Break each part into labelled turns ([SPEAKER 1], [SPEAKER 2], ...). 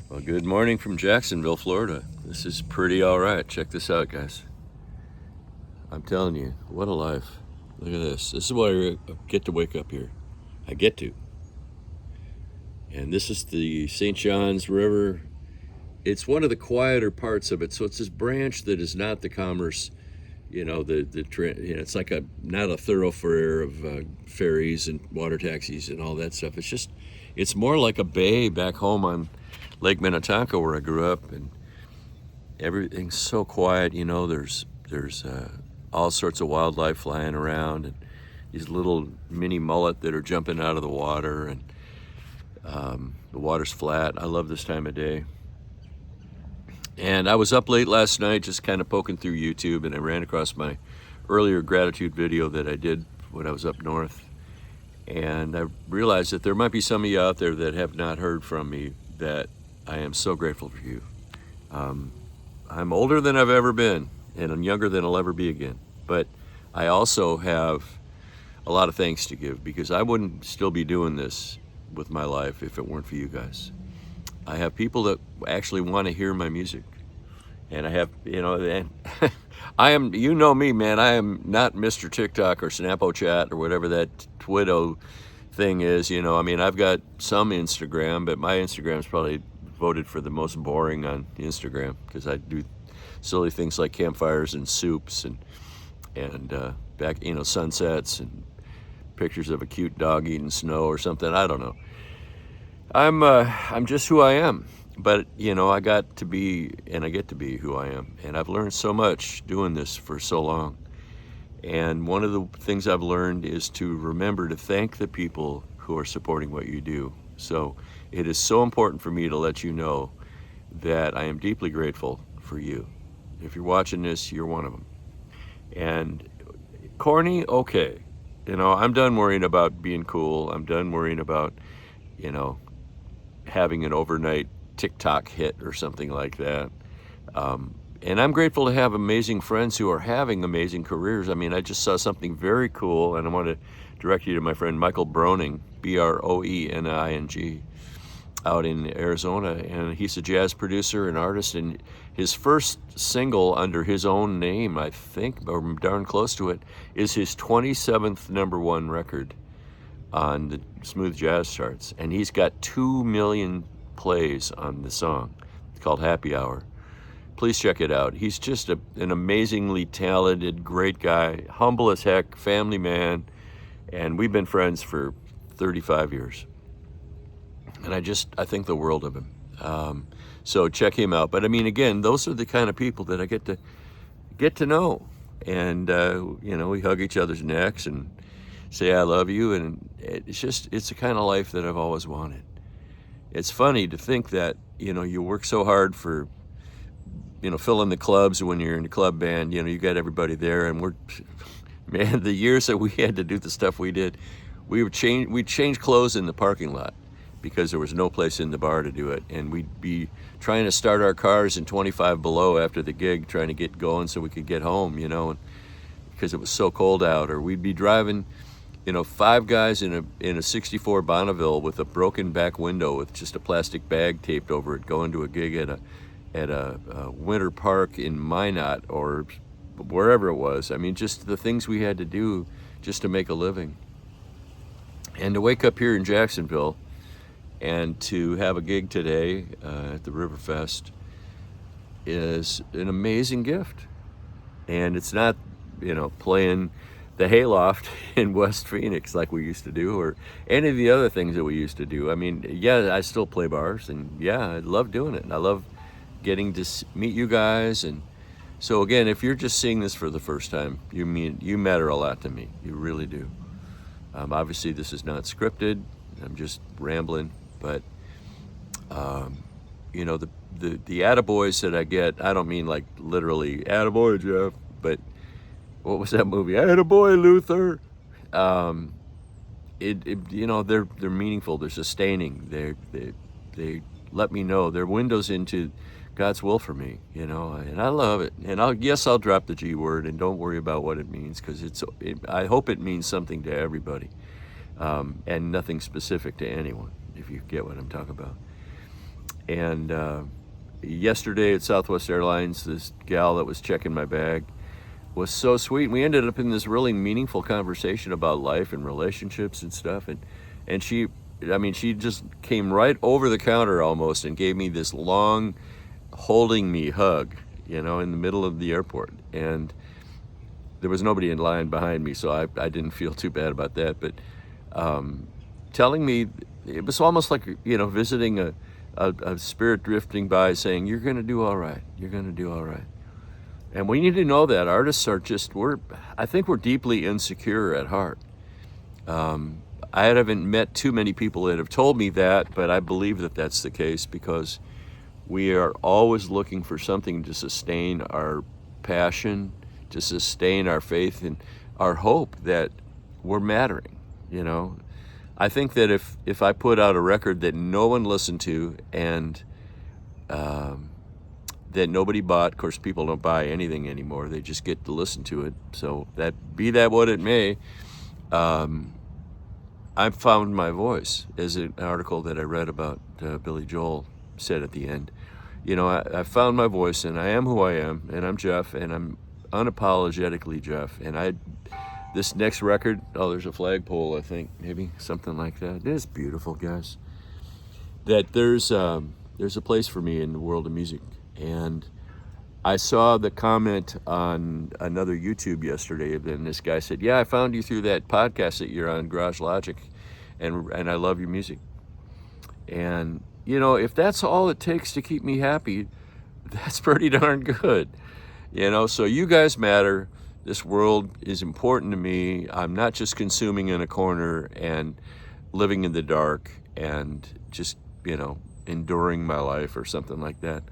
[SPEAKER 1] Well, good morning from Jacksonville, Florida. This is pretty all right. Check this out, guys. I'm telling you, what a life. Look at this. This is why I get to wake up here. I get to. And this is the St. John's River. It's one of the quieter parts of it. So it's this branch that is not the commerce, it's like not a thoroughfare of ferries and water taxis and all that stuff. It's more like a bay back home on Lake Minnetonka where I grew up, and everything's so quiet. There's all sorts of wildlife flying around, and these little mini mullet that are jumping out of the water, and the water's flat. I love this time of day. And I was up late last night just kind of poking through YouTube, and I ran across my earlier gratitude video that I did when I was up north. And I realized that there might be some of you out there that have not heard from me, that I am so grateful for you. I'm older than I've ever been, and I'm younger than I'll ever be again. But I also have a lot of thanks to give, because I wouldn't still be doing this with my life if it weren't for you guys. I have people that actually want to hear my music. And I have, and I am, me, man, I am not Mr. TikTok or Snapchat or whatever that Twitter thing is. I've got some Instagram, but my Instagram's probably voted for the most boring on Instagram, because I do silly things like campfires and soups and sunsets and pictures of a cute dog eating snow or something. I don't know. I'm just who I am, but I got to be, and I get to be who I am, and I've learned so much doing this for so long. And one of the things I've learned is to remember to thank the people who are supporting what you do. So it is so important for me to let you know that I am deeply grateful for you. If you're watching this, you're one of them. And corny, okay. I'm done worrying about being cool. I'm done worrying about, having an overnight TikTok hit or something like that. And I'm grateful to have amazing friends who are having amazing careers. I just saw something very cool, and I want to direct you to my friend Michael Broning, Broening, out in Arizona. And he's a jazz producer and artist, and his first single under his own name, I think, or darn close to it, is his 27th #1 record on the smooth jazz charts, and he's got 2 million plays on the song. It's called Happy Hour. Please check it out. He's just an amazingly talented, great guy, humble as heck, family man, and we've been friends for 35 years. And I think the world of him. So check him out. But again, those are the kind of people that I get to know, and we hug each other's necks and say I love you, and it's the kind of life that I've always wanted. It's funny to think that you work so hard for filling the clubs when you're in the club band. You got everybody there, and man, the years that we had to do the stuff we did, we'd change clothes in the parking lot because there was no place in the bar to do it, and we'd be trying to start our cars in 25 below after the gig, trying to get going so we could get home, because it was so cold out. Or we'd be driving 5 guys in a 64 Bonneville with a broken back window with just a plastic bag taped over it, going to a gig at a winter park in Minot or wherever it was. Just the things we had to do just to make a living. And to wake up here in Jacksonville and to have a gig today at the Riverfest is an amazing gift. And it's not, playing the hayloft in West Phoenix like we used to do, or any of the other things that we used to do. Yeah, I still play bars, and yeah, I love doing it. And I love getting to meet you guys. And so again, if you're just seeing this for the first time, you matter a lot to me. You really do. Obviously, this is not scripted. I'm just rambling, but the attaboys that I get, I don't mean like literally attaboy Jeff, but what was that movie? Attaboy Luther. They're meaningful. They're sustaining. They let me know. They're windows into God's will for me. And I love it. And I'll drop the G word, and don't worry about what it means, because I hope it means something to everybody, and nothing specific to anyone, if you get what I'm talking about. And yesterday at Southwest Airlines, this gal that was checking my bag was so sweet. We ended up in this really meaningful conversation about life and relationships and stuff. And she, I mean, she just came right over the counter almost and gave me this long holding me hug, you know, in the middle of the airport. And there was nobody in line behind me, so I didn't feel too bad about that. But telling me, it was almost like, you know, visiting a spirit drifting by saying, you're going to do all right. You're going to do all right. And we need to know that artists are just, I think we're deeply insecure at heart. I haven't met too many people that have told me that, but I believe that that's the case because we are always looking for something to sustain our passion, to sustain our faith and our hope that we're mattering, you know. I think that if I put out a record that no one listened to and that nobody bought, of course people don't buy anything anymore, they just get to listen to it, so that be that what it may, I've found my voice, as an article that I read about Billy Joel said at the end. You know, I found my voice, and I am who I am, and I'm Jeff, and I'm unapologetically Jeff. And this next record, oh, there's a flagpole, I think, maybe something like that. It is beautiful, guys. That there's a place for me in the world of music. And I saw the comment on another YouTube yesterday, and this guy said, yeah, I found you through that podcast that you're on, Garage Logic, and I love your music. And, you know, if that's all it takes to keep me happy, that's pretty darn good. You know, so you guys matter. This world is important to me. I'm not just consuming in a corner and living in the dark and just, you know, enduring my life or something like that.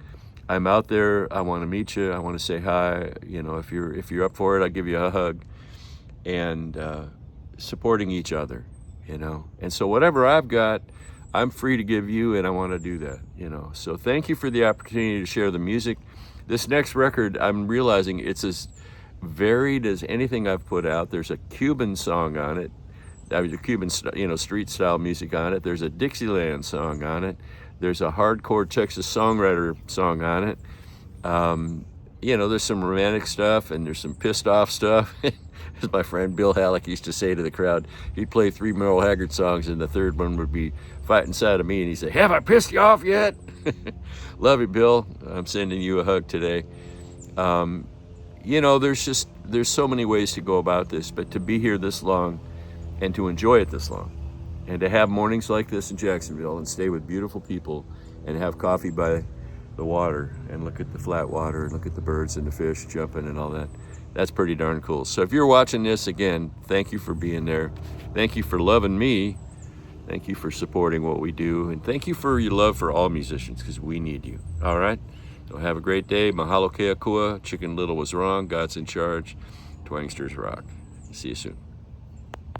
[SPEAKER 1] I'm out there. I want to meet you. I want to say hi. You know, if you're up for it, I'll give you a hug. And supporting each other, you know. And so whatever I've got, I'm free to give you, and I want to do that, you know. So thank you for the opportunity to share the music. This next record, I'm realizing it's as varied as anything I've put out. There's a Cuban song on it. There's a Cuban, you know, street style music on it. There's a Dixieland song on it. There's a hardcore Texas songwriter song on it. You know, there's some romantic stuff and there's some pissed off stuff. As my friend Bill Halleck used to say to the crowd, he'd play 3 Merle Haggard songs and the third one would be Fight Inside of Me, and he'd say, have I pissed you off yet? Love you, Bill. I'm sending you a hug today. You know, there's so many ways to go about this, but to be here this long and to enjoy it this long and to have mornings like this in Jacksonville and stay with beautiful people and have coffee by the water and look at the flat water and look at the birds and the fish jumping and all that. That's pretty darn cool. So if you're watching this, again, thank you for being there. Thank you for loving me. Thank you for supporting what we do. And thank you for your love for all musicians, because we need you. All right? So have a great day. Mahalo kea kua. Chicken Little was wrong. God's in charge. Twangsters rock. See you soon.